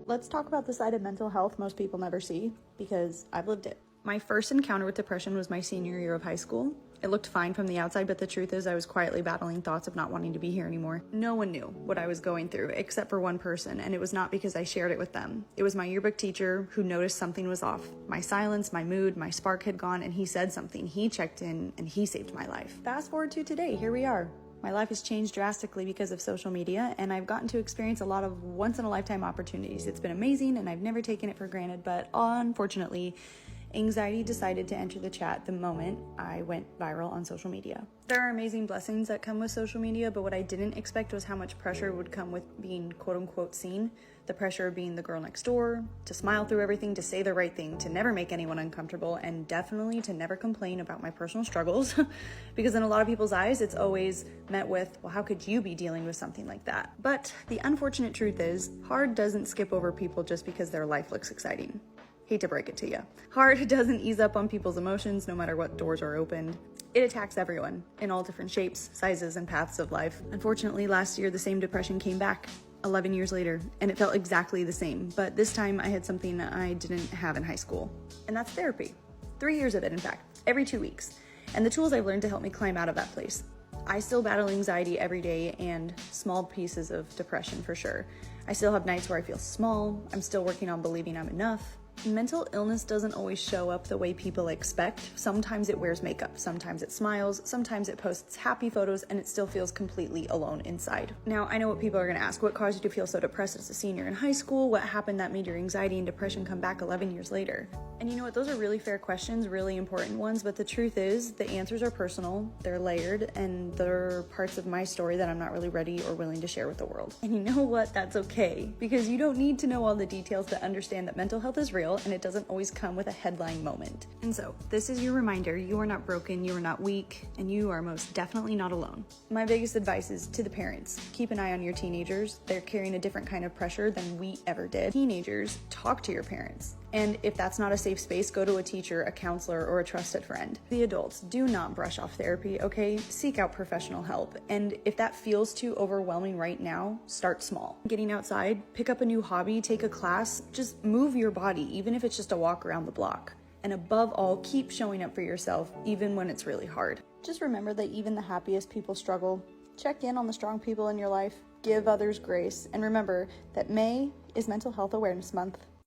Let's talk about the side of mental health most people never see, because I've lived it. My first encounter with depression was my senior year of high school. It looked fine from the outside, but the truth is I was quietly battling thoughts of not wanting to be here anymore. No one knew what I was going through except for one person, and it was not because I shared it with them. It was my yearbook teacher who noticed something was off. My silence, my mood, my spark had gone, and he said something. He checked in, and he saved my life. Fast forward to today, here we are. My life has changed drastically because of social media, and I've gotten to experience a lot of once-in-a-lifetime opportunities. It's been amazing, and I've never taken it for granted, but unfortunately, anxiety decided to enter the chat the moment I went viral on social media. There are amazing blessings that come with social media, but what I didn't expect was how much pressure would come with being quote-unquote seen. The pressure of being the girl next door, to smile through everything, to say the right thing, to never make anyone uncomfortable, and definitely to never complain about my personal struggles. Because in a lot of people's eyes, it's always met with, well, how could you be dealing with something like that? But the unfortunate truth is, hard doesn't skip over people just because their life looks exciting. Hate to break it to you. Hard doesn't ease up on people's emotions no matter what doors are opened. It attacks everyone in all different shapes, sizes, and paths of life. Unfortunately, last year, the same depression came back 11 years later, and it felt exactly the same. But this time I had something I didn't have in high school, and that's therapy. 3 years of it, in fact, every 2 weeks. And the tools I've learned to help me climb out of that place. I still battle anxiety every day and small pieces of depression for sure. I still have nights where I feel small. I'm still working on believing I'm enough. Mental illness doesn't always show up the way people expect. Sometimes it wears makeup, sometimes it smiles, sometimes it posts happy photos, and it still feels completely alone inside. Now, I know what people are gonna ask. What caused you to feel so depressed as a senior in high school? What happened that made your anxiety and depression come back 11 years later? And you know what, those are really fair questions, really important ones, but the truth is the answers are personal, they're layered, and they're parts of my story that I'm not really ready or willing to share with the world. And you know what, that's okay, because you don't need to know all the details to understand that mental health is real, and it doesn't always come with a headline moment. And so, this is your reminder, you are not broken, you are not weak, and you are most definitely not alone. My biggest advice is to the parents. Keep an eye on your teenagers. They're carrying a different kind of pressure than we ever did. Teenagers, talk to your parents. And if that's not a safe space, go to a teacher, a counselor, or a trusted friend. The adults, do not brush off therapy, okay? Seek out professional help. And if that feels too overwhelming right now, start small. Getting outside, pick up a new hobby, take a class, just move your body, even if it's just a walk around the block. And above all, keep showing up for yourself, even when it's really hard. Just remember that even the happiest people struggle. Check in on the strong people in your life, give others grace, and remember that May is Mental Health Awareness Month.